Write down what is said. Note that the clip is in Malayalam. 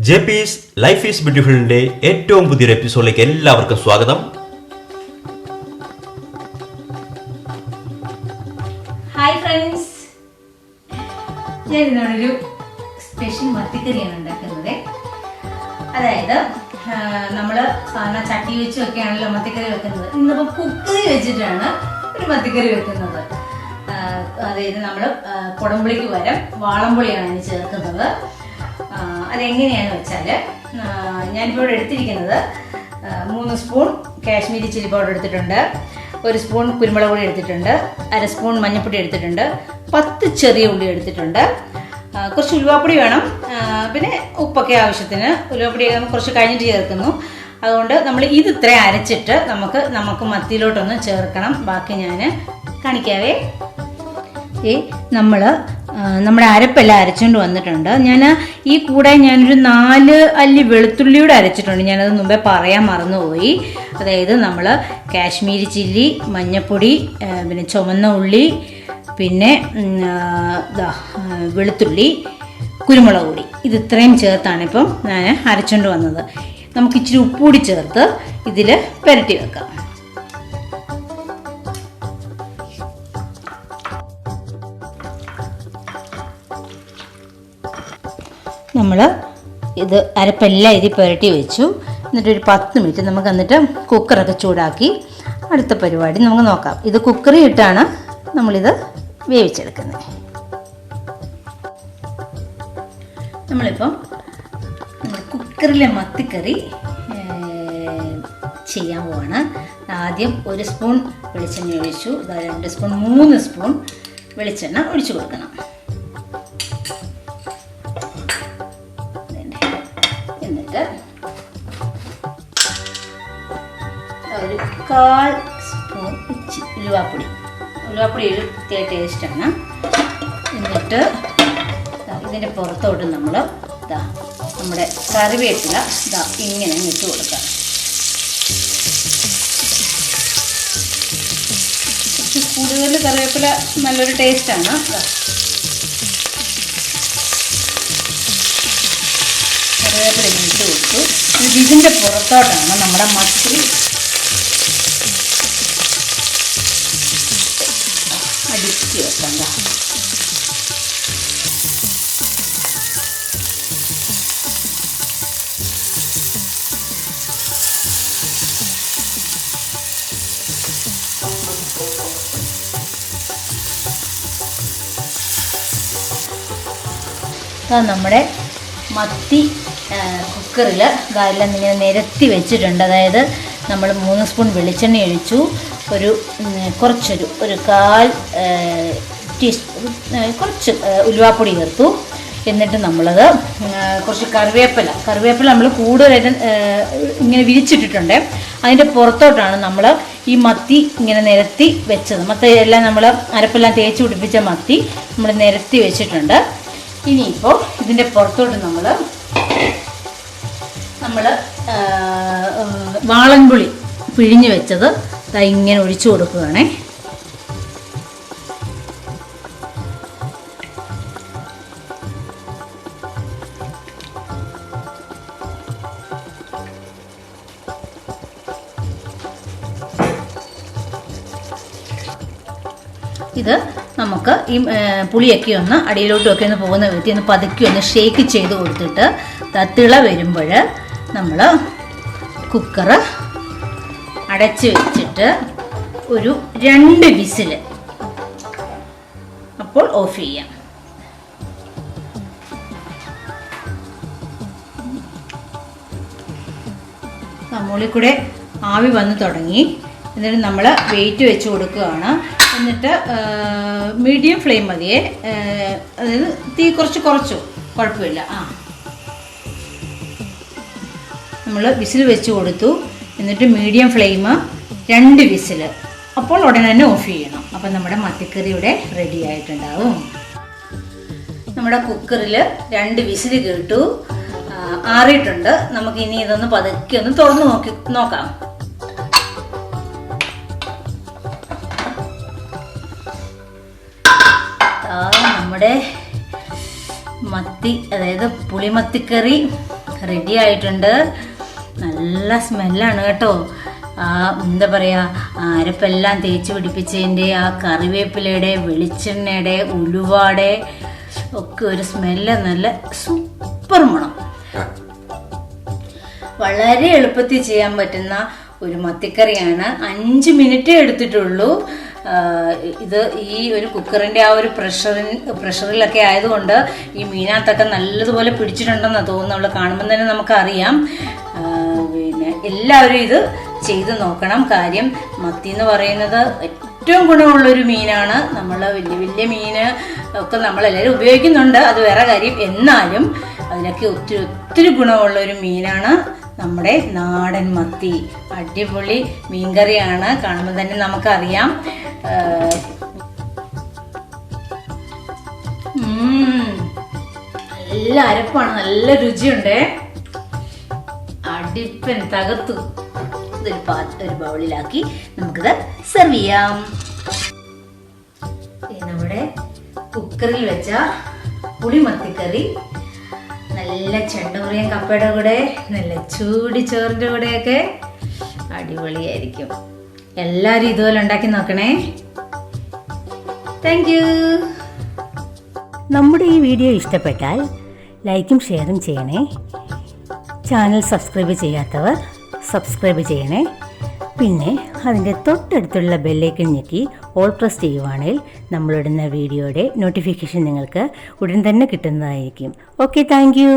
JP's ലൈഫ് ഈസ് ബ്യൂട്ടിഫുളിന്റെ ഏറ്റവും പുതിയൊരു എപ്പിസോഡിലേക്ക് എല്ലാവർക്കും സ്വാഗതം. ഹായ് ഫ്രണ്ട്സ്, ഞാൻ ഇന്നൊരു സ്പെഷ്യൽ മത്തിക്കറിയാണ് ഉണ്ടാക്കുന്നത്. അതായത് നമ്മൾ സാധാരണ ചട്ടി വെച്ചൊക്കെയാണല്ലോ മത്തിക്കറി വെക്കുന്നത്. ഇന്നിപ്പോൾ കുക്കറി വെച്ചിട്ടാണ് ഒരു മത്തിക്കറി വെക്കുന്നത്. അതായത് നമ്മൾ കുടംപുളിക്ക് പകരം വാളംപുളിയാണ് അതിന് ചേർക്കുന്നത്. അതെങ്ങനെയാണെന്ന് വെച്ചാൽ, ഞാനിപ്പോൾ ഇവിടെ എടുത്തിരിക്കുന്നത് 3 സ്പൂൺ കാശ്മീരി ചില്ലി പൗഡർ എടുത്തിട്ടുണ്ട്, 1 സ്പൂൺ കുരുമുളക് പൊടി എടുത്തിട്ടുണ്ട്, 1/2 സ്പൂൺ മഞ്ഞൾപ്പൊടി എടുത്തിട്ടുണ്ട്, 10 ചെറിയ ഉള്ളി എടുത്തിട്ടുണ്ട്, കുറച്ച് ഉലുവാപ്പൊടി വേണം, പിന്നെ ഉപ്പൊക്കെ ആവശ്യത്തിന്. ഉലുവാപ്പൊടി കുറച്ച് കഴിഞ്ഞിട്ട് ചേർക്കുന്നു. അതുകൊണ്ട് നമ്മൾ ഇത് ഇത്രയും അരച്ചിട്ട് നമുക്ക് മത്തിയിലോട്ടൊന്ന് ചേർക്കണം. ബാക്കി ഞാൻ കാണിക്കാവേ. നമ്മുടെ അരപ്പെല്ലാം അരച്ചുകൊണ്ട് വന്നിട്ടുണ്ട്. ഞാൻ ഈ കൂടെ ഞാനൊരു 4 അല്ലി വെളുത്തുള്ളിയുടെ അരച്ചിട്ടുണ്ട്. ഞാനത് മുമ്പേ പറയാൻ മറന്നുപോയി. അതായത് നമ്മൾ കാശ്മീരി ചില്ലി, മഞ്ഞൾപ്പൊടി, പിന്നെ ചുവന്ന ഉള്ളി, പിന്നെ വെളുത്തുള്ളി, കുരുമുളക് പൊടി, ഇത് ഇത്രയും ചേർത്താണ് ഇപ്പം ഞാൻ അരച്ചുകൊണ്ട് വന്നത്. നമുക്ക് ഇച്ചിരി ഉപ്പുകൂടി ചേർത്ത് ഇതിൽ പുരട്ടി വെക്കാം. നമ്മൾ ഇത് അരപ്പെല്ലാം ഇതിൽ പുരട്ടി വെച്ചു. എന്നിട്ടൊരു 10 മിനിറ്റ് നമുക്ക് കുക്കറൊക്കെ ചൂടാക്കി അടുത്ത പരിപാടി നമുക്ക് നോക്കാം. ഇത് കുക്കറി ഇട്ടാണ് നമ്മളിത് വേവിച്ചെടുക്കുന്നത്. നമ്മളിപ്പം കുക്കറിലെ മത്തിക്കറി ചെയ്യാൻ പോവാണ്. ആദ്യം 1 സ്പൂൺ വെളിച്ചെണ്ണ ഒഴിച്ചു. 2 സ്പൂൺ 3 സ്പൂൺ വെളിച്ചെണ്ണ ഒഴിച്ചു കൊടുക്കണം. എന്നിട്ട് ഒരു 1/4 സ്പൂൺ ഉലുവാപ്പൊടി ഒരു പ്രത്യേക ടേസ്റ്റാണ്. എന്നിട്ട് ഇതിൻ്റെ പുറത്തോട്ട് നമ്മൾ നമ്മുടെ കറിവേപ്പില ഇങ്ങനെ ഇട്ട് കൊടുക്കാം. കൂടുതൽ കറിവേപ്പില നല്ലൊരു ടേസ്റ്റാണ്. കറിവേപ്പില ഇട്ട് കൊടുത്തു. ഇതിൻ്റെ പുറത്തോട്ടാണ് നമ്മുടെ മത്തി അടിച്ച് വെക്കണ്ട. നമ്മുടെ മത്തി കുക്കറിൽ എല്ലാം ഇങ്ങനെ നിരത്തി വെച്ചിട്ടുണ്ട്. അതായത് നമ്മൾ 3 സ്പൂൺ വെളിച്ചെണ്ണ ഒഴിച്ചു, ഒരു 1/4 ടീസ്പൂൺ കുറച്ച് ഉലുവാപ്പൊടി ചേർത്തു. എന്നിട്ട് നമ്മളത് കുറച്ച് കറിവേപ്പില നമ്മൾ കൂടുതലായിട്ട് ഇങ്ങനെ വിരിച്ചിട്ടിട്ടുണ്ട്. അതിൻ്റെ പുറത്തോട്ടാണ് നമ്മൾ ഈ മത്തി ഇങ്ങനെ നിരത്തി വെച്ചത്. മത്തി എല്ലാം നമ്മൾ അരപ്പെല്ലാം തേച്ച് പിടിപ്പിച്ച മത്തി നമ്മൾ നിരത്തി വെച്ചിട്ടുണ്ട്. ഇനിയിപ്പോൾ ഇതിൻ്റെ പുറത്തോട്ട് നമ്മൾ വാളൻപുളി പിഴിഞ്ഞ് വെച്ചത് ഇങ്ങനെ ഒഴിച്ചു കൊടുക്കുകയാണേ. ഇത് നമുക്ക് ഈ പുളിയൊക്കെ ഒന്ന് അടിയിലോട്ടൊക്കെ ഒന്ന് പോകുന്ന വിധത്തിൽ ഒന്ന് പതുക്കി ഒന്ന് ഷേക്ക് ചെയ്ത് കൊടുത്തിട്ട് തിള വരുമ്പോൾ നമ്മൾ കുക്കർ അടച്ച് വെച്ചിട്ട് ഒരു 2 വിസിൽ അപ്പോൾ ഓഫ് ചെയ്യാം. മുകളിൽ കൂടെ ആവി വന്ന് തുടങ്ങി. എന്നിട്ട് നമ്മൾ വെയിറ്റ് വെച്ച് കൊടുക്കുകയാണ്. എന്നിട്ട് മീഡിയം ഫ്ലെയിം മതിയേ, അതായത് തീ കുറച്ചു കുഴപ്പമില്ല. നമ്മൾ വിസിൽ വെച്ച് കൊടുത്തു. എന്നിട്ട് മീഡിയം ഫ്ലെയിം 2 വിസിൽ, അപ്പോൾ ഉടനെ തന്നെ ഓഫ് ചെയ്യണം. അപ്പം നമ്മുടെ മത്തിക്കറി ഇവിടെ റെഡി ആയിട്ടുണ്ടാവും. നമ്മുടെ കുക്കറിൽ 2 വിസിൽ കേട്ടു, ആറിയിട്ടുണ്ട്. നമുക്ക് ഇനി ഇതൊന്ന് പതുക്കെ ഒന്ന് തുറന്ന് നോക്കാം. നമ്മുടെ മത്തി, അതായത് പുളിമത്തിക്കറി റെഡി ആയിട്ടുണ്ട്. നല്ല സ്മെല്ലാണ് കേട്ടോ. എന്താ പറയുക, അരപ്പെല്ലാം തേച്ച് പിടിപ്പിച്ചതിൻ്റെ ആ കറിവേപ്പിലയുടെ, വെളിച്ചെണ്ണയുടെ, ഉലുവാടെ ഒക്കെ ഒരു സ്മെല്ല്, നല്ല സൂപ്പർ മണം. വളരെ എളുപ്പത്തിൽ ചെയ്യാൻ പറ്റുന്ന ഒരു മത്തിക്കറിയാണ്. 5 മിനിറ്റേ എടുത്തിട്ടുള്ളൂ. ഇത് ഈ ഒരു കുക്കറിൻ്റെ ആ ഒരു പ്രഷറിലൊക്കെ ആയതുകൊണ്ട് ഈ മീനകത്തൊക്കെ നല്ലതുപോലെ പിടിച്ചിട്ടുണ്ടെന്നാണ് തോന്നുന്നു. നമ്മൾ കാണുമ്പോൾ തന്നെ നമുക്കറിയാം. പിന്നെ എല്ലാവരും ഇത് ചെയ്ത് നോക്കണം. കാര്യം മത്തി എന്ന് പറയുന്നത് ഏറ്റവും ഗുണമുള്ളൊരു മീനാണ്. നമ്മൾ വലിയ വലിയ മീന് ഒക്കെ നമ്മളെല്ലാവരും ഉപയോഗിക്കുന്നുണ്ട്, അത് വേറെ കാര്യം. എന്നാലും അതിനൊക്കെ ഒത്തിരി ഒത്തിരി ഗുണമുള്ളൊരു മീനാണ് നമ്മുടെ നാടൻ മത്തി. അടിപൊളി മീൻകറിയാണ്, കാണുമ്പോൾ തന്നെ നമുക്കറിയാം. നല്ല അരപ്പാണ്, നല്ല രുചിയുണ്ട്. അടിപ്പൻ തകർത്തു. ഒരു ബൗളിലാക്കി നമുക്കിത് സെർവ് ചെയ്യാം. നമ്മുടെ കുക്കറിൽ വെച്ച പുളിമത്തിക്കറി നല്ല ചെണ്ടുമുറിയൻ കപ്പയുടെ കൂടെ, നല്ല ചൂടി ചോറിൻ്റെ കൂടെയൊക്കെ അടിപൊളിയായിരിക്കും. എല്ലാവരും ഇതുപോലെ ഉണ്ടാക്കി നോക്കണേ. Thank you. നമ്മുടെ ഈ വീഡിയോ ഇഷ്ടപ്പെട്ടാൽ ലൈക്കും ഷെയറും ചെയ്യണേ. ചാനൽ സബ്സ്ക്രൈബ് ചെയ്യാത്തവർ സബ്സ്ക്രൈബ് ചെയ്യണേ. പിന്നെ അതിൻ്റെ തൊട്ടടുത്തുള്ള ബെല്ലൈക്കൺ ഞെക്കി ഓൾ പ്രസ് ചെയ്യുവാണെങ്കിൽ നമ്മളിടുന്ന വീഡിയോയുടെ നോട്ടിഫിക്കേഷൻ നിങ്ങൾക്ക് ഉടൻ തന്നെ കിട്ടുന്നതായിരിക്കും. Okay, thank you.